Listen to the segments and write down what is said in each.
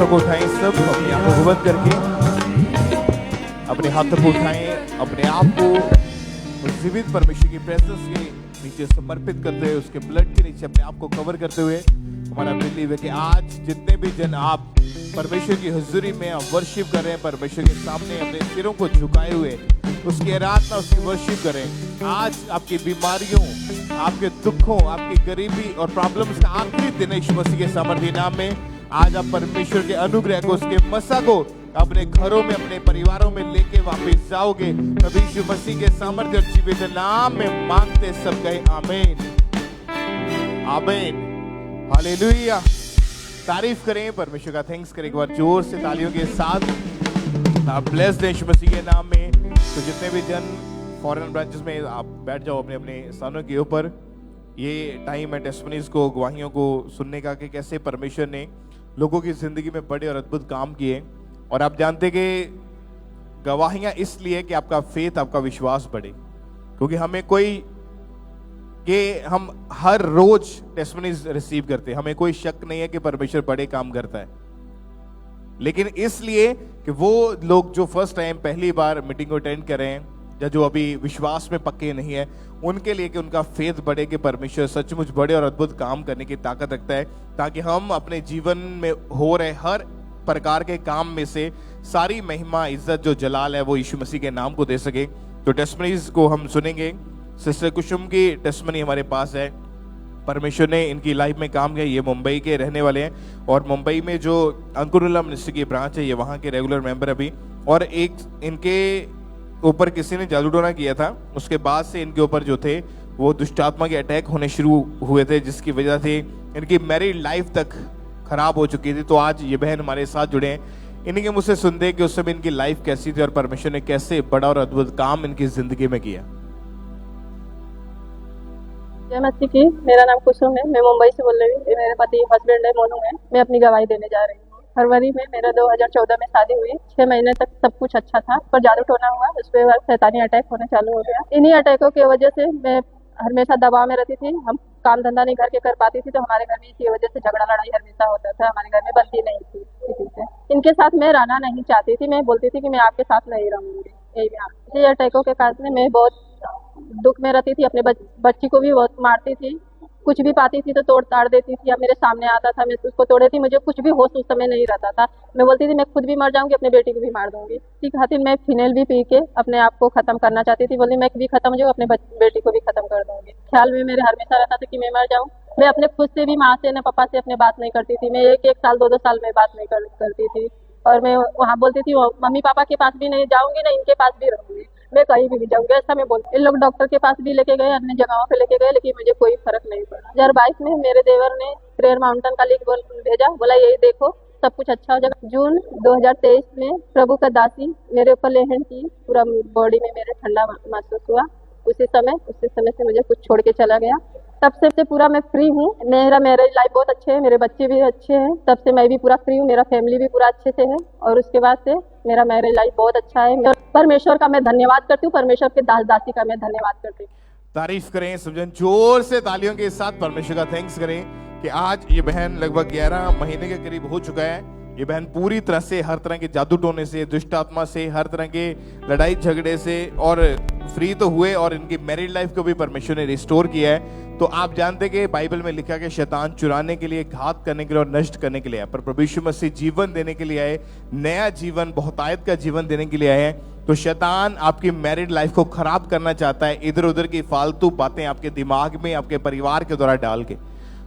हाथों को उठाएं, सब अपनी आंखों को बंद करके अपने हाथों को उठाएं, अपने आप को उस जीवित परमेश्वर की प्रेजेंस के नीचे समर्पित करते हुए, उसके ब्लड के नीचे अपने आप को कवर करते हुए हमारा बिलीव है कि आज जितने भी जन आप परमेश्वर की हुजूरी में आप वर्शिप कर रहे हैं, परमेश्वर के सामने अपने सिरों को झुकाए हुए उसकी आराधना, उसकी वर्शिप करें। आज आपकी बीमारियों, आपके दुखों, आपकी गरीबी और प्रॉब्लम्स का आखिरी दिन है यीशु मसीह के सामर्थी नाम में। आज आप परमेश्वर के अनुग्रह को, उसके मसा को अपने घरों में, अपने परिवारों में लेके वापस जाओगे। प्रभु यीशु मसीह के सामर्थ्य और जीवित नाम में मांगते सब कहे आमीन, आमीन, हालेलुया। तारीफ करें, परमेश्वर का थैंक्स करें एक बार जोर से तालियों के साथ। आप ब्लेस्ड हैं यीशु मसीह के नाम में। तो जितने भी जन फॉरेन ब्रांचेस में आप बैठ जाओ अपने अपने स्थानों के ऊपर। ये टाइम है टेस्टिमनीज को, गवाहियों को सुनने का कि कैसे परमेश्वर ने लोगों की जिंदगी में बड़े और अद्भुत काम किए। और आप जानते कि गवाहियां इसलिए कि आपका फेथ, आपका विश्वास बढ़े, क्योंकि हमें कोई कि हम हर रोज टेस्टिमनीज रिसीव करते हैं, हमें कोई शक नहीं है कि परमेश्वर बड़े काम करता है। लेकिन इसलिए कि वो लोग जो फर्स्ट टाइम पहली बार मीटिंग को अटेंड कर रहे हैं या जो अभी विश्वास में पक्के नहीं है, उनके लिए कि उनका फेथ बढ़े कि परमेश्वर सचमुच बड़े और अद्भुत काम करने की ताकत रखता है, ताकि हम अपने जीवन में हो रहे हर प्रकार के काम में से सारी महिमा, इज्जत, जो जलाल है वो यीशु मसीह के नाम को दे सके। तो टेस्टिमनीज को हम सुनेंगे। सिस्टर कुसुम की टेस्टिमनी हमारे पास है। परमेश्वर ने इनकी लाइफ में काम किया। ये मुंबई के रहने वाले हैं और मुंबई में जो अंकुरुल्ला मिनिस्ट्री की ब्रांच है, ये वहाँ के रेगुलर मेंबर अभी। और एक इनके ऊपर किसी ने जादू टोना किया था, उसके बाद से इनके ऊपर जो थे वो दुष्ट आत्मा के अटैक होने शुरू हुए थे, जिसकी वजह से इनकी मैरिड लाइफ तक खराब हो चुकी थी। तो आज ये बहन हमारे साथ जुड़े हैं। इनके मुझसे सुनते कि उस समय इनकी लाइफ कैसी थी और परमेश्वर ने कैसे बड़ा और अद्भुत काम इनकी जिंदगी में किया। जय मसीह की। मेरा नाम कुसुम है, मैं मुंबई से बोल रही हूँ। मेरे पति हस्बैंड है, मोनू है। मैं अपनी गवाही देने जा रही हूँ। फरवरी में मेरा 2014 में शादी हुई। 6 महीने तक सब कुछ अच्छा था, पर जादू टोना हुआ, उस पर शैतानी अटैक होने चालू हो गया। इन्हीं अटैकों की वजह से मैं हमेशा दबाव में रहती थी। हम काम धंधा नहीं घर के कर पाती थी, तो हमारे घर में इसी वजह से झगड़ा लड़ाई हमेशा होता था। हमारे घर में बनती नहीं थी किसी से। इनके साथ मैं रहना नहीं चाहती थी। मैं बोलती थी कि मैं आपके साथ नहीं रहूंगी। यही अटैकों के कारण मैं बहुत दुख में रहती थी। अपने बच्ची को भी बहुत मारती थी। कुछ भी पाती थी तो तोड़ ताड़ देती थी। या मेरे सामने आता था, मैं उसको तोड़े थी। मुझे कुछ भी होश उस समय नहीं रहता था। मैं बोलती थी मैं खुद भी मर जाऊंगी, अपने बेटी को भी मार दूंगी। इसी खातिर मैं फिनेल भी पी के अपने आप को खत्म करना चाहती थी। बोली मैं भी खत्म हो जाऊँ, अपने बेटी को भी खत्म कर दूंगी। ख्याल में मेरे हमेशा रहता था कि मैं मर जाऊँ। मैं अपने खुद से भी माँ से, न पापा से अपने बात नहीं करती थी। मैं एक साल 2 साल में बात नहीं करती थी। और मैं वहाँ बोलती थी मम्मी पापा के पास भी नहीं जाऊंगी, ना इनके पास भी रहूंगी, मैं कहीं भी जाऊंगी, ऐसा मैं बोलती। इन लोग डॉक्टर के पास भी लेके गए, अन्य जगहों पे लेके गए, लेकिन मुझे कोई फर्क नहीं पड़ा। 2022 में मेरे देवर ने प्रेयर माउंटेन का लिंक भेजा, बोला यही देखो सब कुछ अच्छा हो जाएगा। जून 2023 में प्रभु का दासी मेरे ऊपर लेहन की, पूरा बॉडी में मेरे ठंडा महसूस हुआ। उसी समय से मुझे कुछ छोड़ के चला गया। तब से पूरा मैं फ्री हूँ। मेरा मैरिज लाइफ बहुत अच्छे है, मेरे बच्चे भी अच्छे हैं। तब से मैं भी पूरा फ्री हूँ, मेरा फैमिली भी पूरा अच्छे से है। और उसके बाद से मेरा मैरिज लाइफ बहुत अच्छा है। परमेश्वर का मैं धन्यवाद करती हूँ, परमेश्वर के दास दासी का मैं धन्यवाद करती हूँ। तारीफ करें सब जन, जोर से तालियों के साथ परमेश्वर का थैंक्स करें कि आज ये बहन लगभग 11 महीने के करीब हो चुका है। ये बहन पूरी तरह से हर तरह के जादू टोने से, दुष्ट आत्मा से, हर तरह के लड़ाई झगड़े से और फ्री तो हुए, और इनकी मैरिड लाइफ को भी परमेश्वर ने रिस्टोर किया है। तो आप जानते कि बाइबल में लिखा कि शैतान चुराने के लिए, घात करने के लिए और नष्ट करने के लिए आए, पर प्रभु यीशु मसीह जीवन देने के लिए आए, नया जीवन, बहुतायत का जीवन देने के लिए आए हैं। तो शैतान आपकी मैरिड लाइफ को खराब करना चाहता है, इधर उधर की फालतू बातें आपके दिमाग में, आपके परिवार के द्वारा डाल के।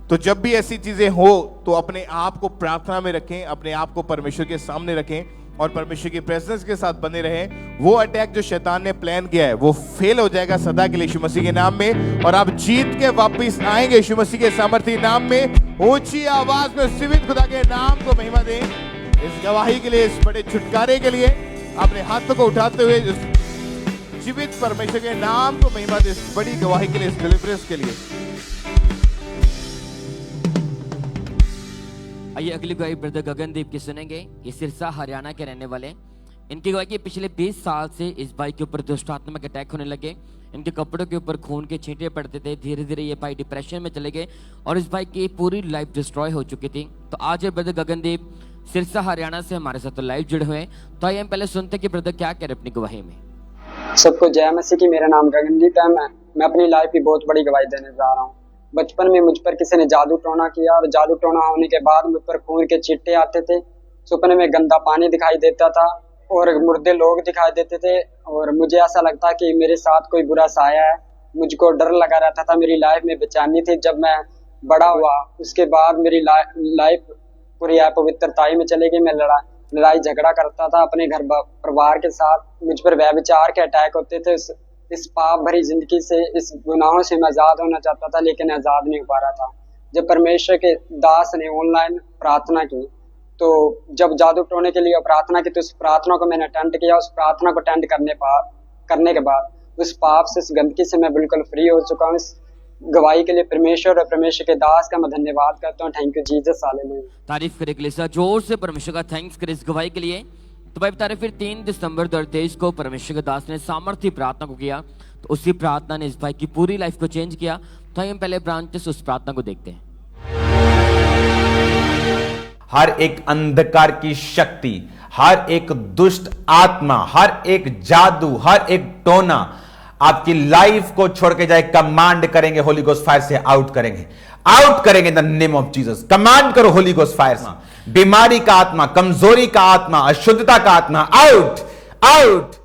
तो जब भी ऐसी चीजें हो तो अपने आप को प्रार्थना में रखें, अपने आप को परमेश्वर के सामने रखें और परमेश्वर की प्रेजेंस के साथ बने रहें। वो अटैक जो शैतान ने प्लान किया है वो फेल हो जाएगा सदा के लिए यीशु मसीह के नाम में, और आप जीत के वापस आएंगे यीशु मसीह के सामर्थी नाम में। ऊंची आवाज में जीवित खुदा के नाम को महिमा दें। इस गवाही के लिए, इस बड़े छुटकारे के लिए अपने हाथों को उठाते हुए जीवित परमेश्वर के नाम को महिमा दें, इस बड़ी गवाही के लिए, इस डिलीवरेंस के लिए। आइए अगली गवाही ब्रदर गगनदीप की सुनेंगे। ये सिरसा हरियाणा के रहने वाले। इनकी गवाही की पिछले 20 साल से इस भाई के ऊपर दुष्ट आत्मा के अटैक होने लगे। इनके कपड़ों के ऊपर खून के छींटे पड़ते थे। धीरे धीरे ये भाई डिप्रेशन में चले गए और इस भाई की पूरी लाइफ डिस्ट्रॉय हो चुकी थी। तो आज ये ब्रदर गगनदीप सिरसा हरियाणा से हमारे साथ लाइव जुड़े हुए हैं। तो आइए हम पहले सुनते हैं कि ब्रदर क्या कह रहे अपनी गवाही में। सबको जय मसीह की। मेरा नाम गगनदीप है। मैं अपनी लाइफ की बहुत बड़ी गवाही देने जा रहा हूँ। बचपन में मुझ पर किसी ने जादू टोना किया और जादू टोना होने के बाद मुझ पर खून के चिट्टे आते थे। सपने में गंदा पानी दिखाई देता था और मुर्दे लोग दिखाई देते थे और मुझे ऐसा लगता कि मेरे साथ कोई बुरा साया है। मुझको डर लगा रहता था। मेरी लाइफ में बेचैनी थी। जब मैं बड़ा हुआ उसके बाद मेरी लाइफ पूरी अपवित्रताई में चली गई। मैं लड़ाई झगड़ा करता था अपने घर परिवार के साथ। मुझ पर व्यभिचार के अटैक होते थे। इस पाप भरी जिंदगी से, इस गुनाहों से मैं आजाद होना चाहता था, लेकिन आजाद नहीं हो पा रहा था। जब परमेश्वर के दास ने ऑनलाइन प्रार्थना की, तो जब जादू टोने के लिए प्रार्थना की, तो उस प्रार्थना को मैंने अटेंड किया। उस प्रार्थना को अटेंड करने के बाद उस पाप से, इस गंदगी से मैं बिल्कुल फ्री हो चुका हूँ। इस गवाही के लिए परमेश्वर और परमेश्वर के दास का मैं धन्यवाद करता हूँ। Thank you Jesus, hallelujah. तारीफ करे कलीसिया, जोर से परमेश्वर का थैंक्स करे इस गवाही के लिए। तो भाई बता रहे फिर 3 दिसंबर 2023 को परमेश्वर के दास ने सामर्थ्य प्रार्थना को किया, तो उसी प्रार्थना ने इस भाई की पूरी लाइफ को चेंज किया। तो हम पहले ब्रांचेस उस प्रार्थना को देखते हैं। हर एक अंधकार की शक्ति, हर एक दुष्ट आत्मा, हर एक जादू, हर एक टोना आपकी लाइफ को छोड़ के जाए, कमांड करेंगे होली गोस्ट फायर से, आउट करेंगे, आउट करेंगे in the name of Jesus. Command करो होली गोस्ट फायर से। बीमारी का आत्मा, कमजोरी का आत्मा, अशुद्धता का आत्मा, आउट आउट।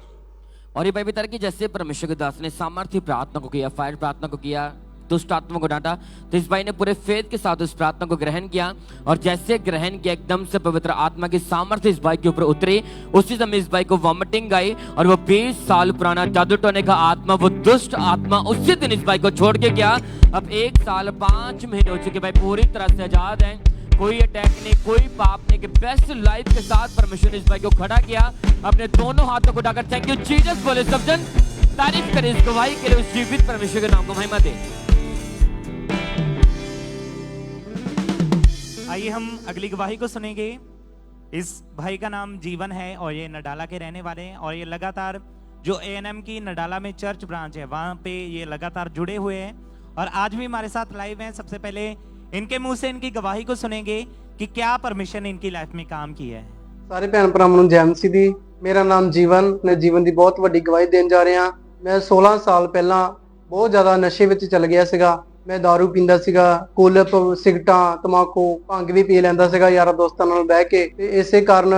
और ये भाई बता रहे कि जैसे परमेश्वर के दास ने सामर्थ्य प्रार्थना को किया, फायर प्रार्थना को किया, दुष्ट आत्मा को डांटा, तो इस भाई ने पूरे फेथ के साथ उस प्रार्थना को ग्रहण किया। और जैसे ग्रहण किया, एकदम से पवित्र आत्मा की सामर्थ्य इस भाई के ऊपर उतरी। उसी समय इस भाई को वॉमिटिंग आई और वो 20 साल पुराना जादू टोने का आत्मा, वो दुष्ट आत्मा उसी दिन इस भाई को छोड़ के गया। अब 1 साल 5 महीने हो चुके भाई, पूरी तरह से आजाद है। कोई अटैक नहीं, कोई पाप नहीं, कि बेस्ट लाइफ के साथ परमेश्वर ने इस भाई को खड़ा किया। अपने दोनों हाथों को उठाकर थैंक यू जीसस बोले सब जन। तारीफ करें इस गवाही के लिए, उस जीवित परमेश्वर के नाम को महिमा दे। आइए हम अगली गवाही को सुनेंगे। इस भाई का नाम जीवन है और ये नडाला के रहने वाले हैं। और ये लगातार जो ANM की नडाला में चर्च ब्रांच है, वहाँ पे ये लगातार जुड़े हुए हैं और आज भी हमारे साथ लाइव हैं। सबसे पहले इनके मुंह से इनकी गवाही को सुनेंगे कि क्या परमेश्वर ने इनकी लाइफ में काम किया है। ਸਾਰੇ ਭੈਣ ਭਰਾਵਾਂ ਨੂੰ ਜੈ ਮਸੀਹ ਦੀ। ਮੇਰਾ ਨਾਮ ਜੀਵਨ ਨੇ ਜੀਵਨ ਦੀ ਬਹੁਤ ਵੱਡੀ ਗਵਾਹੀ ਦੇਣ ਜਾ ਰਿਹਾ। ਮੈਂ 16 ਸਾਲ ਪਹਿਲਾਂ ਬਹੁਤ ਜ਼ਿਆਦਾ ਨਸ਼ੇ ਵਿੱਚ ਚਲ ਗਿਆ ਸੀਗਾ। ਮੈਂ दारू ਪੀਂਦਾ ਸੀਗਾ, ਕੁਲਪ, ਸਿਗਰਟਾਂ, ਤਮਾਕੂ, ਭੰਗ ਵੀ ਪੀ ਲੈਂਦਾ ਸੀਗਾ ਯਾਰਾਂ ਦੋਸਤਾਂ ਨਾਲ ਬਹਿ ਕੇ। ਤੇ ਇਸੇ ਕਾਰਨ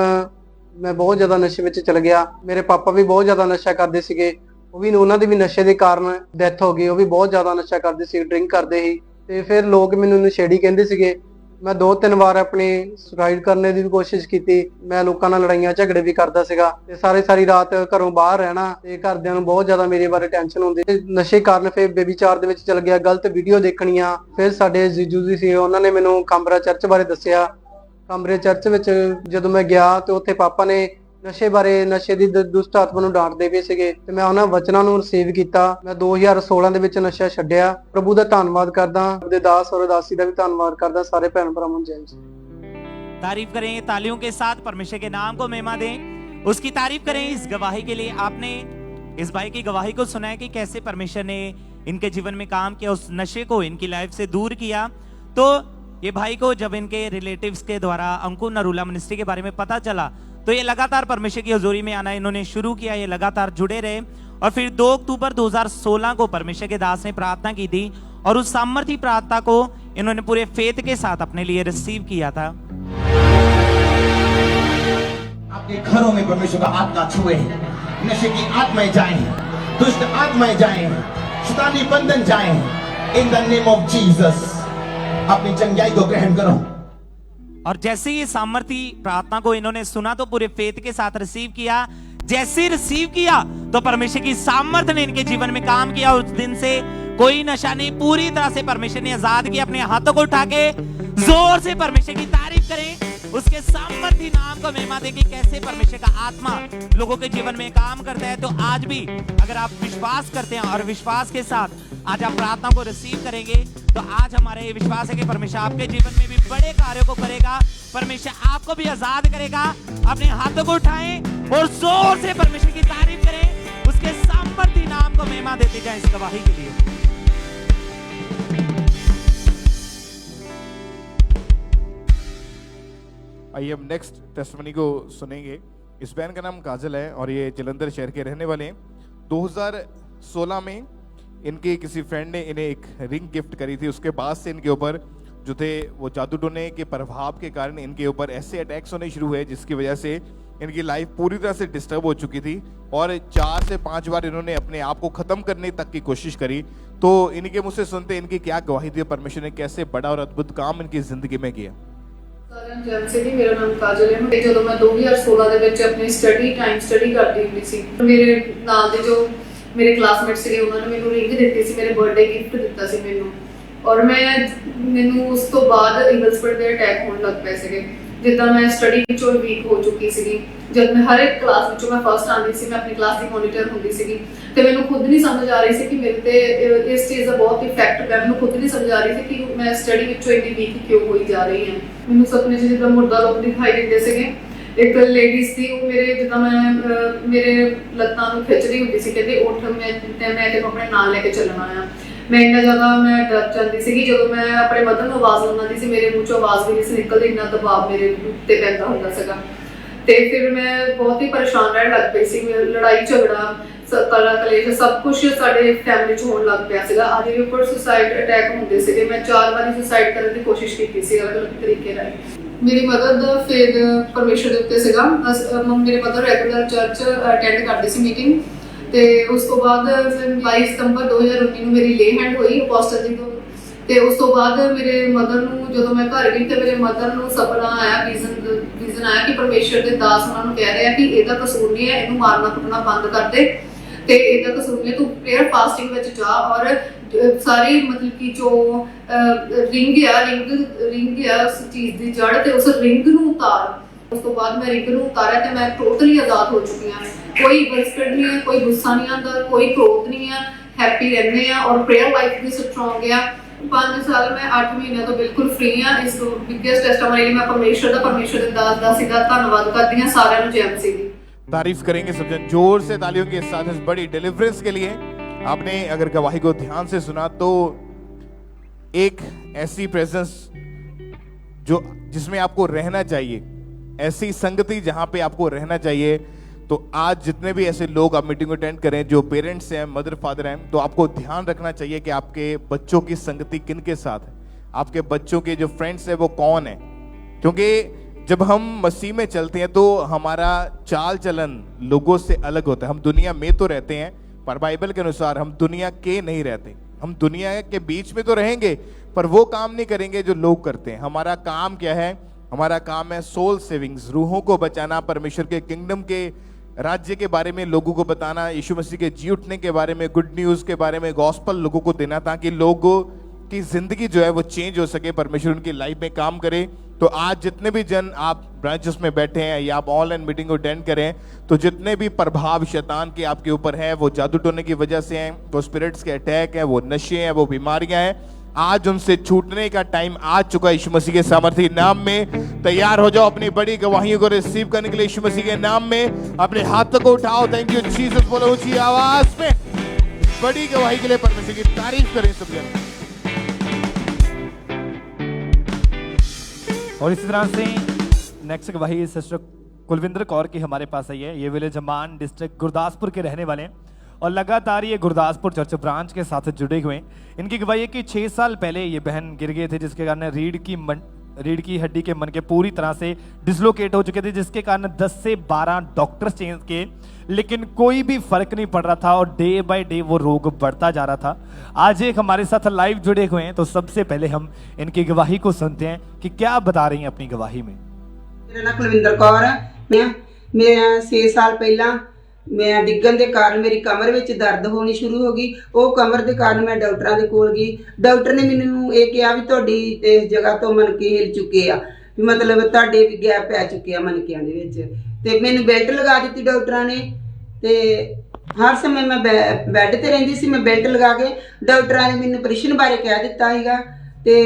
ਮੈਂ ਬਹੁਤ ਜ਼ਿਆਦਾ ਨਸ਼ੇ ਵਿੱਚ ਚਲ ਗਿਆ। ਮੇਰੇ ਪਾਪਾ ਵੀ ਬਹੁਤ ਜ਼ਿਆਦਾ ਨਸ਼ਾ ਕਰਦੇ ਸੀਗੇ। ਉਹ ਵੀ ਉਹਨਾਂ ਦੀ ਵੀ ਨਸ਼ੇ ਦੇ ਕਾਰਨ ਡੈਥ ਹੋ ਗਈ। ਉਹ ਵੀ ਬਹੁਤ ਜ਼ਿਆਦਾ ਨਸ਼ਾ ਕਰਦੇ ਸੀ, ਡਰਿੰਕ ਕਰਦੇ ਸੀ। ਤੇ ਫਿਰ ਲੋਕ ਮੈਨੂੰ ਨਸ਼ੇੜੀ ਕਹਿੰਦੇ ਸੀਗੇ। ਮੈਂ 2-3 ਵਾਰ ਆਪਣੀ ਸੁਸਾਈਡ ਕਰਨ ਦੀ ਵੀ ਕੋਸ਼ਿਸ਼ ਕੀਤੀ। ਮੈਂ ਲੋਕਾਂ ਨਾਲ ਲੜਾਈਆਂ ਝਗੜੇ ਵੀ ਕਰਦਾ ਸੀਗਾ ਤੇ ਸਾਰੀ ਰਾਤ ਘਰੋਂ ਬਾਹਰ ਰਹਿਣਾ ਤੇ ਘਰਦਿਆਂ ਨੂੰ ਬਹੁਤ ਜ਼ਿਆਦਾ ਮੇਰੇ ਬਾਰੇ ਟੈਨਸ਼ਨ ਹੁੰਦੀ ਤੇ ਨਸ਼ੇ ਕਾਰਨ ਫਿਰ ਬੇਬੀਚਾਰ ਦੇ ਵਿੱਚ ਚਲ ਗਿਆ। ਗਲਤ ਵੀਡੀਓ ਦੇਖਣੀਆਂ। ਫਿਰ ਸਾਡੇ ਜੀਜੂ ਜੀ ਸੀ, ਉਹਨਾਂ ਨੇ ਮੈਨੂੰ ਕਾਂਬਰਾ ਚਰਚ ਬਾਰੇ ਦੱਸਿਆ। ਕਾਂਬਰੇ ਚਰਚ ਵਿੱਚ ਜਦੋਂ ਮੈਂ ਗਿਆ ਤੇ ਉੱਥੇ ਪਾਪਾ ਨੇ ਨਸ਼ੇ ਬਾਰੇ, ਨਸ਼ੇ ਦੀ ਦੁਸ਼ਟ ਆਤਮਾ ਨੂੰ ਡਾਂਟਦੇ ਪਏ ਸੀਗੇ ਤੇ ਮੈਂ ਉਹਨਾਂ ਵਚਨਾਂ ਨੂੰ ਰਿਸੀਵ ਕੀਤਾ। ਮੈਂ 2016 ਦੇ ਵਿੱਚ ਨਸ਼ਾ ਛੱਡਿਆ। ਪ੍ਰਭੂ ਦਾ ਧੰਨਵਾਦ ਕਰਦਾ, ਉਹਦੇ ਦਾਸ ਔਰ ਦਾਸੀ ਦਾ ਵੀ ਧੰਨਵਾਦ ਕਰਦਾ। ਸਾਰੇ ਭੈਣ ਭਰਾਵਾਂ ਨੂੰ ਜੈ ਮਸੀਹ। तारीफ करें तालियों के साथ, परमेश्वर के नाम को महिमा दें, उसकी तारीफ करें इस गवाही के लिए। आपने इस भाई की गवाही को सुना है कि कैसे परमेश्वर ने इनके जीवन में काम किया, उस नशे को इनकी लाइफ से दूर किया। तो ये भाई को जब इनके रिलेटिव्स के द्वारा अंकुर नरूला मिनिस्ट्री के बारे में पता चला, तो ये लगातार परमेश्वर की हजूरी में आना इन्होंने शुरू किया। ये लगातार जुड़े रहे और फिर 2 अक्टूबर 2016 को परमेश्वर के दास ने प्रार्थना की थी और उस सामर्थ्य प्रार्थना को इन्होंने पूरे फेथ के साथ अपने लिए रिसीव किया था। आपके घरों में परमेश्वर का आत्मा छुए, नशे की आत्माएं जाएं, दुष्ट आत्माएं जाएं, शैतानी बंधन जाएं, in the name of Jesus. अपनी चंगाई को ग्रहण करो। और जैसे ही सामर्थ्य प्रार्थना को इन्होंने सुना तो पूरे फेथ के साथ रिसीव किया। जैसे रिसीव किया तो परमेश्वर की सामर्थ्य ने इनके जीवन में काम किया। उस दिन से कोई नशा नहीं, पूरी तरह से परमेश्वर ने आजाद किया। अपने हाथों को उठा के जोर से परमेश्वर की तारीफ करें, उसके सामर्थ्य नाम को महिमा दें कि कैसे परमेश्वर का आत्मा लोगों के जीवन में काम करता है। तो आज भी अगर आप विश्वास करते हैं और विश्वास के साथ आज आप प्रार्थना को रिसीव करेंगे, तो आज हमारे ये विश्वास है कि परमेश्वर आपके जीवन में भी बड़े कार्यों को करेगा। परमेश्वर आपको भी आजाद करेगा। अपने हाथों को उठाएं और जोर से परमेश्वर की तारीफ करें, उसके सामर्थ्य नाम को महिमा देते जाएं इस गवाही के लिए। आइए हम नेक्स्ट टेस्टमनी को सुनेंगे। इस बहन का नाम काजल है और ये जलंधर शहर के रहने वाले हैं। 2016 में इनके किसी फ्रेंड ने इन्हें एक रिंग गिफ्ट करी थी। उसके बाद से इनके ऊपर जो थे वो जादू टोने के प्रभाव के कारण इनके ऊपर ऐसे अटैक्स होने शुरू हुए जिसकी वजह से इनकी लाइफ पूरी तरह से डिस्टर्ब हो चुकी थी और 4 से 5 बार इन्होंने अपने आप को ख़त्म करने तक की कोशिश करी। तो इनके मुझसे सुनते इनकी क्या गवाही थी, परमेश्वर ने कैसे बड़ा और अद्भुत काम इनकी ज़िंदगी में किया। मेरा नाम काजल है। ਜਦੋਂ मैं 2016 ਦੇ ਵਿੱਚ ਆਪਣੀ ਸਟੱਡੀ ਕਰਦੀ ਹੁੰਦੀ ਸੀ, ਮੇਰੇ ਨਾਲ ਦੇ ਜੋ ਮੇਰੇ ਕਲਾਸਮੇਟ ਸੀਗੇ ਉਹਨਾਂ ਨੇ ਮੈਨੂੰ ਰਿੰਗ ਦਿੱਤੀ ਸੀ, ਮੇਰੇ ਬਰਥਡੇ ਗਿਫਟ ਦਿੱਤਾ ਸੀ ਮੈਨੂੰ। ਔਰ ਮੈਨੂੰ ਉਸ ਤੋਂ ਬਾਅਦ ਇੰਗਲਸਪਰਟ ਦੇ ਅਟੈਕ ਹੋਣ ਲੱਗ ਪਏ ਸੀਗੇ। ਜਿੱਦਾਂ ਮੈਂ ਸਟੱਡੀ ਵਿੱਚੋਂ ਵੀਕ ਹੋ ਚੁੱਕੀ ਸੀਗੀ, ਜਦ ਮੈਂ ਹਰ ਇੱਕ ਕਲਾਸ ਵਿੱਚੋਂ ਮੈਂ ਫਸਟ ਆਉਂਦੀ ਸੀ, ਮੈਂ ਆਪਣੀ ਕਲਾਸ ਦੀ ਮੋਨੀਟਰ ਹੁੰਦੀ ਸੀਗੀ ਤੇ ਮੈਨੂੰ ਖੁਦ ਨਹੀਂ ਸਮਝ ਆ ਰਹੀ ਸੀ ਕਿ ਮੇਰੇ ਤੇ ਇਸ ਚੀਜ਼ ਦਾ ਬਹੁਤ ਇਫੈਕਟ ਪਿਆ। ਮੈਨੂੰ ਖੁਦ ਨਹੀਂ ਸਮਝ ਆ ਰਹੀ ਸੀ ਕਿ ਮੈਂ ਸਟੱਡੀ ਵਿੱਚੋਂ ਇੰਨੀ ਵੀਕ ਕਿਉਂ ਹੋਈ ਜਾ ਰਹੀ ਹਾਂ। ਮੈਨੂੰ ਸੁਪਨੇ 'ਚ ਜਿੱਦਾਂ ਮੁਰਦਾ ਲੋਕ ਦਿਖਾਈ ਦਿੰਦੇ ਸੀਗੇ। ਇੱਕ ਲੇਡੀ ਸੀ, ਉਹ ਮੇਰੇ ਜਿੱਦਾਂ ਮੇਰੇ ਲੱਤਾਂ ਨੂੰ ਖਿੱਚਦੀ ਹੁੰਦੀ ਸੀ, ਕਹਿੰਦੀ ਉੱਠ ਮੈਂ ਤੈਨੂੰ ਆਪਣੇ ਨਾਲ ਲੈ ਕੇ ਚੱਲਣਾ ਆ। ਮੈਂ ਇੰਨਾ ਜ਼ਿਆਦਾ ਮੈਂ ਡਰ ਜਾਂਦੀ ਸੀਗੀ। ਜਦੋਂ ਮੈਂ ਆਪਣੇ ਮਦਰ ਨੂੰ ਆਵਾਜ਼ ਲਗਾਉਂਦੀ ਸੀ, ਮੇਰੇ ਮੂੰਹ 'ਚੋਂ ਆਵਾਜ਼ ਵੀ ਨਹੀਂ ਸੀ ਨਿਕਲਦੀ, ਇੰਨਾ ਦਬਾਅ ਮੇਰੇ ਉੱਤੇ ਪੈਂਦਾ ਹੁੰਦਾ ਸੀਗਾ। ਤੇ ਫਿਰ ਮੈਂ ਬਹੁਤ ਹੀ ਪਰੇਸ਼ਾਨ ਰਹਿਣ ਲੱਗ ਪਈ ਸੀ। ਲੜਾਈ ਝਗੜਾ ਕਲਾ ਕਲੇਸ਼ ਸਭ ਕੁਝ ਸਾਡੇ ਫੈਮਿਲੀ 'ਚ ਹੋਣ ਲੱਗ ਪਿਆ ਸੀਗਾ। ਅੱਜ ਵੀ ਉੱਪਰ ਸੁਸਾਈਡ ਅਟੈਕ ਹੁੰਦੇ ਸੀਗੇ। ਮੈਂ 4 ਵਾਰੀ ਸੁਸਾਈਡ ਕਰਨ ਦੀ ਕੋਸ਼ਿਸ਼ ਕੀਤੀ ਸੀ ਅਲੱਗ-ਅਲੱਗ ਤਰੀਕੇ ਨਾਲ। ਮੇਰੀ ਮਦਰ ਦਾ ਫੇਰ ਪਰਮੇਸ਼ਰ ਦੇ ਉੱਤੇ ਸੀਗਾ। ਮੇਰੇ ਮਦਰ ਰੈਗੂਲਰ ਚਰਚ ਅਟੈਂਡ ਕਰਦੇ ਸੀ ਮੀਟਿੰਗ। ਤੇ ਉਸ ਤੋਂ ਬਾਅਦ 22 ਸਤੰਬਰ 2019 ਨੂੰ ਮੇਰੀ ਲੇ ਹੈਂਡ ਹੋਈ ਅਪੋਸਟਲ ਜੀ ਤੋਂ। ਤੇ ਉਸ ਤੋਂ ਬਾਅਦ ਮੇਰੇ ਮਦਰ ਨੂੰ ਜਦੋਂ ਮੈਂ ਘਰ ਗਈ ਤੇ ਮੇਰੇ ਮਦਰ ਨੂੰ ਸੁਪਨਾ ਆਇਆ, ਵਿਜ਼ਨ ਆਇਆ ਕਿ ਪਰਮੇਸ਼ਰ ਦੇ ਦਾਸ ਉਹਨਾਂ ਨੂੰ ਕਹਿ ਰਿਹਾ ਕਿ ਇਹਦਾ ਕਸੂਰ ਨਹੀਂ ਹੈ, ਇਹਨੂੰ ਮਾਰਨਾ ਕੁੱਟਣਾ ਬੰਦ ਕਰ ਦੇ ਤੇ ਇਹਦਾ ਕਸੂਰ ਨਹੀਂ, ਤੂੰ ਪ੍ਰੇਅਰ ਫਾਸਟਿੰਗ ਵਿੱਚ ਜਾ ਔਰ ਸਾਰੀ ਮਤਲਬ ਕਿ ਜੋ ਰਿੰਗ ਆ ਉਸ ਚੀਜ਼ ਦੀ ਜੜ ਤੇ ਉਸ ਰਿੰਗ ਨੂੰ ਉਤਾਰ। ਉਸ ਤੋਂ ਬਾਅਦ ਮੈਂ ਰਿੰਗ ਨੂੰ ਉਤਾਰਿਆ ਤੇ ਮੈਂ ਟੋਟਲੀ ਆਜ਼ਾਦ ਹੋ ਚੁੱਕੀ ਹਾਂ। ਕੋਈ ਬਰਸਪਿਟ ਨਹੀਂ ਹੈ, ਕੋਈ ਗੁੱਸਾ ਨਹੀਂ ਆਉਂਦਾ, ਕੋਈ ਕ੍ਰੋਧ ਨਹੀਂ ਹੈ, ਹੈਪੀ ਰਹਿੰਦੇ ਆ ਔਰ ਪ੍ਰੇਅਰ ਲਾਈਫ ਵੀ ਸਟਰੋਂਗ ਆ। 5 ਸਾਲ ਮੈਂ 8 ਮਹੀਨਿਆਂ ਤੋਂ ਬਿਲਕੁਲ ਫ੍ਰੀ ਹਾਂ। ਇਸ ਤੋਂ ਬਿਗੇਸਟ ਟੈਸਟਮਨੀ ਲਈ ਮੈਂ ਪਰਮੇਸ਼ਰ ਦੇ ਦਾਸ ਦਾ ਸਿੱਧਾ ਧੰਨਵਾਦ ਕਰਦੀ ਹਾਂ ਸਾਰਿਆਂ ਨੂੰ। ਜੈਮਸੀ ਦੀ तारीफ करेंगे सब जन जोर से तालियों के साथ इस बड़ी डिलीवरेंस के लिए। आपने अगर गवाही को ध्यान से सुना तो एक ऐसी प्रेजेंस जो जिसमें आपको रहना चाहिए, ऐसी संगति जहां पे आपको रहना चाहिए। तो आज जितने भी ऐसे लोग आप मीटिंग को अटेंड करें जो पेरेंट्स हैं, मदर फादर हैं, तो आपको ध्यान रखना चाहिए कि आपके बच्चों की संगति किन के साथ है, आपके बच्चों के जो फ्रेंड्स हैं वो कौन है। क्योंकि जब हम मसीह में चलते हैं तो हमारा चाल चलन लोगों से अलग होता है। हम दुनिया में तो रहते हैं पर बाइबल के अनुसार हम दुनिया के नहीं रहते। हम दुनिया के बीच में तो रहेंगे पर वो काम नहीं करेंगे जो लोग करते हैं। हमारा काम क्या है? हमारा काम है सोल सेविंग्स, रूहों को बचाना, परमेश्वर के किंगडम के राज्य के बारे में लोगों को बताना, यीशु मसीह के जी उठने के बारे में, गुड न्यूज़ के बारे में, गॉस्पल लोगों को देना ताकि लोगों की जिंदगी जो है वो चेंज हो सके, परमेश्वर उनकी लाइफ में काम करे। तो आज जितने भी जन आप ब्रांचेस में बैठे हैं या आप ऑनलाइन मीटिंग को अटेंड करें, तो जितने भी प्रभाव शैतान के आपके ऊपर है वो जादू टोने की वजह से हैं, वो स्पिरिट्स के अटैक हैं, वो नशे हैं, वो बीमारियां हैं, आज उनसे छूटने का टाइम आ चुका है। यीशु मसीह के सामर्थी नाम में तैयार हो जाओ अपनी बड़ी गवाहियों को रिसीव करने के लिए। यीशु मसीह के नाम में अपने हाथों को उठाओ। थैंक यू जीसस, बोलो ऊंची आवाज में बड़ी गवाही के लिए परमेश्वर की तारीफ करें सब जन। और इसी तरह से नेक्स्ट गवाही सिस्टर कुलविंदर कौर की हमारे पास आई है। ये विलेज अमान डिस्ट्रिक्ट गुरदासपुर के रहने वाले हैं और लगातार ये गुरदासपुर चर्च ब्रांच के साथ जुड़े हुए हैं। इनकी गवाही है कि 6 साल पहले ये बहन गिर गए थे जिसके कारण रीढ़ की हड्डी के मन के पूरी तरह से डिसलोकेट हो चुके थे, जिसके कारण 10 से 12 डॉक्टर चेंज किए लेकिन कोई भी फर्क नहीं पड़ रहा था और डे बाय डे वो रोग बढ़ता जा रहा था। आज एक हमारे साथ लाइव जुड़े हुए हैं, तो सबसे पहले हम इनकी गवाही को सुनते हैं कि क्या बता रही हैं अपनी गवाही में। मेरा नाम कुलविंदर कौर है। मैं 6 साल पहला मैं डिग्गन के कारण मेरी कमर में दर्द होनी शुरू हो गई। वो कमर के कारण मैं डॉक्टरों के कोल गई। डॉक्टर ने मैनू ये कहा भी तुहाडी इस जगह तो मनके हिल चुके आ, भी मतलब तुहाडे भी गैप पै चुके आ मनकियां दे विच। ते मैनू बेल्ट लगा दी डॉक्टरों ने। ते हर समय मैं बैड ते रहिंदी सी। मैं बेल्ट लगा के डॉक्टरों ने मैनू ऑपरेशन बारे कह दिता हैगा। ते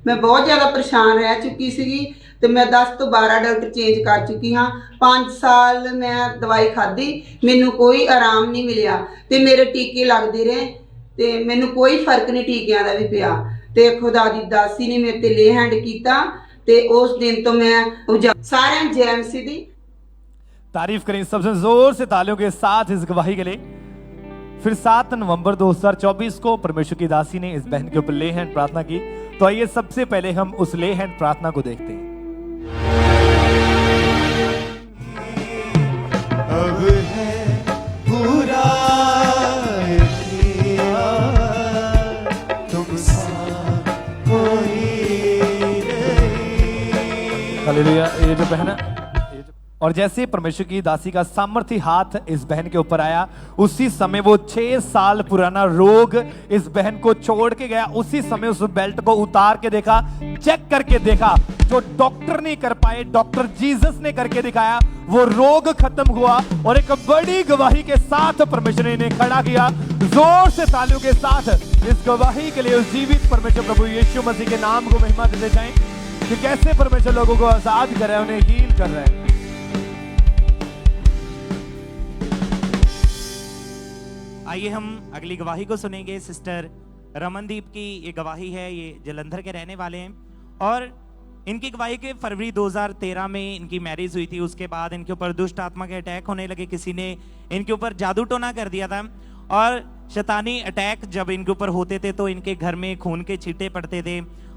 मैं बहुत ज़्यादा परेशान रह चुकी सी। तो मैं 10 तो 12 डॉक्टर चेंज कर चुकी हाँ। 5 साल मैं दवाई खाधी, मैनू कोई आराम नहीं मिलिया। तो मेरे टीके लगते रहे तो मैनू कोई फर्क नहीं टीकियां का भी पिया। तो खुदा दी दासी ने मेरे ते ले हैंड किया ਤੇ ਉਸ ਦਿਨ ਤੋਂ ਮੈਂ ਸਾਰਿਆਂ ਜੈਮਸੀ ਦੀ तारीफ करें सबसे जोर से तालियों के साथ इस गवाही के लिए। फिर 7 नवंबर 2024 को परमेश्वर की दासी ने इस बहन के ऊपर ले हैंड प्रार्थना की। तो आइए सबसे पहले हम उस ले हैंड प्रार्थना को देखते हैं। अब है पूरा किया, तुम सा कोई नहीं। हालेलुया। ये जो बहन है, और जैसे परमेश्वर की दासी का सामर्थी हाथ इस बहन के ऊपर आया, उसी समय वो 6 साल पुराना रोग इस बहन को छोड़ के गया। उसी समय उस बेल्ट को उतार के देखा, चेक करके देखा, जो डॉक्टर नहीं कर पाए डॉक्टर जीसस ने करके दिखाया, वो रोग खत्म हुआ। और एक बड़ी गवाही के साथ परमेश्वर ने इन्हें खड़ा किया। जोर से तालियों के साथ इस गवाही के लिए उस जीवित परमेश्वर प्रभु यीशु मसीह के नाम को महिमा देते जाएं कि कैसे परमेश्वर लोगों को आजाद कर रहे हैं, उन्हें हील कर रहे हैं। आइए हम अगली गवाही को सुनेंगे। सिस्टर रमनदीप की ये गवाही है। ये जलंधर के रहने वाले हैं और इनकी गवाही के फरवरी 2013 में इनकी मैरिज हुई थी। उसके बाद इनके ऊपर दुष्ट आत्मा के अटैक होने लगे। किसी ने इनके ऊपर जादू टोना कर दिया था और शैतानी अटैक जब इनके ऊपर होते थे तो इनके घर में खून के छींटे पड़ते थे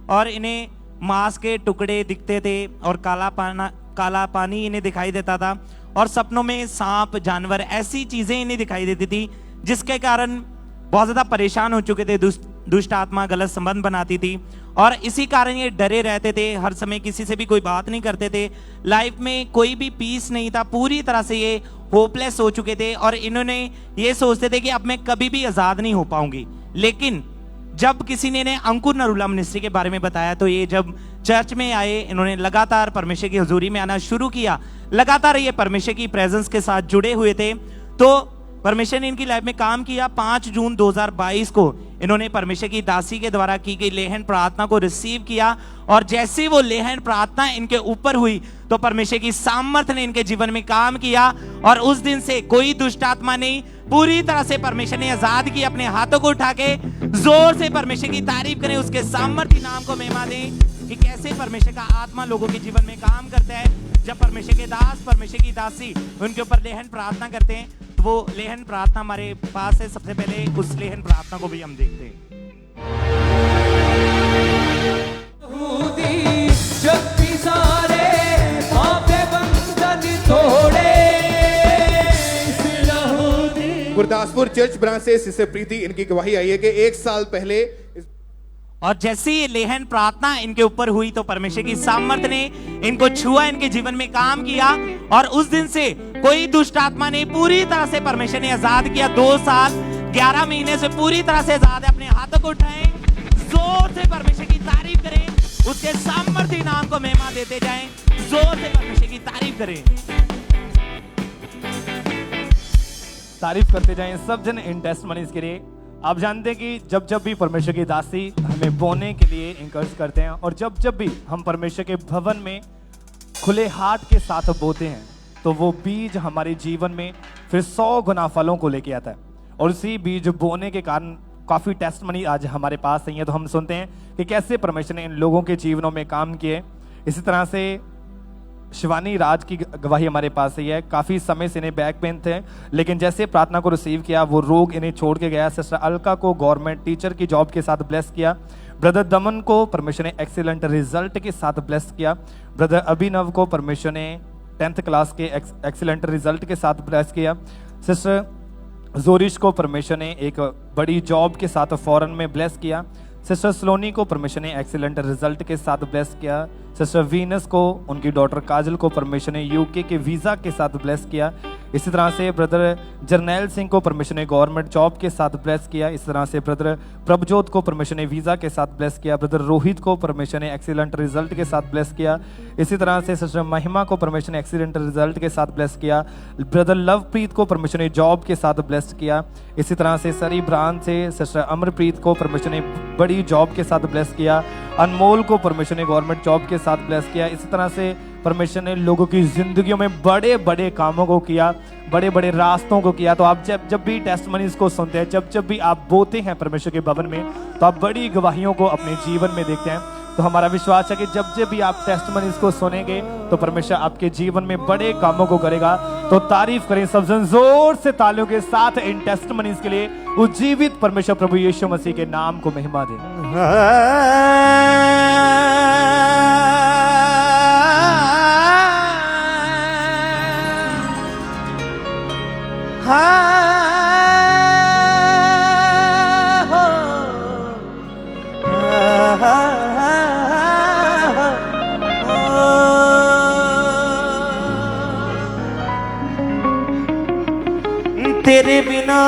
और इन्हें मांस के टुकड़े दिखते थे और काला पानी इन्हें दिखाई देता था और सपनों में सांप जानवर ऐसी चीजें इन्हें दिखाई देती थी, जिसके कारण बहुत ज्यादा परेशान हो चुके थे। दुष्ट आत्मा गलत संबंध बनाती थी और इसी कारण ये डरे रहते थे। हर समय किसी से भी कोई बात नहीं करते थे। लाइफ में कोई भी पीस नहीं था। पूरी तरह से ये होपलेस हो चुके थे और इन्होंने ये सोचते थे कि अब मैं कभी भी आजाद नहीं हो पाऊंगी। लेकिन जब किसी ने इन्हें अंकुर नरूला मिनिस्ट्री के बारे में बताया तो ये जब चर्च में आए, इन्होंने लगातार परमेश्वर की हुजूरी में आना शुरू किया। लगातार ये परमेश्वर की प्रेजेंस के साथ जुड़े हुए थे तो परमेश्वर ने इनकी लाइफ में काम किया। 5 जून 2022 को इन्होंने परमेश्वर की दासी के द्वारा की गई लेहन प्रार्थना को रिसीव किया और जैसे वो लेहन प्रार्थना इनके ऊपर हुई तो परमेश्वर की सामर्थ्य ने इनके जीवन में काम किया और उस दिन से कोई दुष्ट आत्मा नहीं, पूरी तरह से परमेश्वर ने आजाद किया। अपने हाथों को उठा के जोर से परमेश्वर की तारीफ करें, उसके सामर्थ्य नाम को महिमा दें कि कैसे परमेश्वर का आत्मा लोगों के जीवन में काम करता है। जब परमेश्वर के दास, परमेश्वर की दासी उनके ऊपर लेहन प्रार्थना करते हैं तो वो लेहन प्रार्थना हमारे पास है। सबसे पहले उस लेहन प्रार्थना को भी हम देखते हैं। गुरदासपुर चर्च ब्रांच से सिस्टर प्रीति, इनकी गवाही आई है कि 1 साल पहले और जैसे ये लेहन प्रार्थना इनके ऊपर हुई तो परमेश्वर की सामर्थ्य ने इनको छुआ, इनके जीवन में काम किया और उस दिन से कोई दुष्ट आत्मा ने पूरी तरह से परमेश्वर ने आजाद किया। 2 साल 11 महीने से पूरी तरह से आजाद है। अपने हाथों को उठाएं, जोर से परमेश्वर की तारीफ करें, उसके सामर्थ्य नाम को महिमा देते जाएं। जोर से परमेश्वर की तारीफ करें, तारीफ करते जाएं सब जन इन टेस्टमनीज के लिए। आप जानते हैं कि जब जब भी परमेश्वर की दासी हमें बोने के लिए इंकरेज करते हैं और जब जब भी हम परमेश्वर के भवन में खुले हाथ के साथ बोते हैं तो वो बीज हमारे जीवन में फिर 100 गुना फलों को लेके आता है। और उसी बीज बोने के कारण काफ़ी टेस्टमनी आज हमारे पास नहीं है। तो हम सुनते हैं कि कैसे परमेश्वर ने इन लोगों के जीवनों में काम किए। इसी तरह से शिवानी राज की गवाही हमारे पास ही है। काफ़ी समय से इन्हें बैक पेन थे, लेकिन जैसे प्रार्थना को रिसीव किया वो रोग इन्हें छोड़ के गया। सिस्टर अलका को गवर्नमेंट टीचर की जॉब के साथ ब्लेस किया। ब्रदर दमन को परमेश्वर ने एक्सीलेंट रिजल्ट के साथ ब्लेस किया। ब्रदर अभिनव को परमेश्वर ने 10th क्लास के एक्सीलेंट रिजल्ट के साथ ब्लेस किया। सिस्टर जोरिश को परमेश्वर ने एक बड़ी जॉब के साथ फॉरेन में ब्लेस किया। सिस्टर सलोनी को परमेश्वर ने एक्सीलेंट रिजल्ट के साथ ब्लेस किया। सिस्टर वीनस को, उनकी डॉटर काजल को परमेश्वर ने यूके के वीज़ा के साथ ब्लेस किया। इसी तरह से ब्रदर जरनैल सिंह को परमेश्वर ने गवर्नमेंट जॉब के साथ ब्लेस किया। इस तरह से ब्रदर प्रभजोत को परमेश्वर ने वीज़ा के साथ ब्लेस किया। ब्रदर रोहित को परमेश्वर ने एक्सीलेंट रिजल्ट के साथ ब्लेस किया। इसी तरह से सिस्टर महिमा को परमेश्वर ने एक्सीलेंट रिजल्ट के साथ ब्लेस किया। ब्रदर लवप्रीत को परमेश्वर ने जॉब के साथ ब्लेस किया। इसी तरह से सरी ब्रांच से सिस्टर अमरप्रीत को परमेश्वर ने बड़ी जॉब के साथ ब्लेस किया। अनमोल को परमेश्वर ने गवर्नमेंट जॉब के साथ ब्लेस किया। इसी तरह से परमेश्वर ने लोगों की जिंदगियों में बड़े बड़े कामों को किया, बड़े बड़े रास्तों को किया। तो आप जब भी टेस्टमनीज को सुनते हैं, जब भी आप बोते हैं परमेश्वर के भवन में, तो आप बड़ी गवाहियों को अपने जीवन में देखते हैं। तो हमारा विश्वास है कि जब जब भी आप टेस्टमनीज को सुनेंगे तो परमेश्वर आपके जीवन में बड़े कामों को करेगा। तो तारीफ करें सब जन जोर से तालियों के साथ इन टेस्टमनीज के लिए। उज्जीवित परमेश्वर प्रभु यीशु मसीह के नाम को महिमा दें। तेरे बिना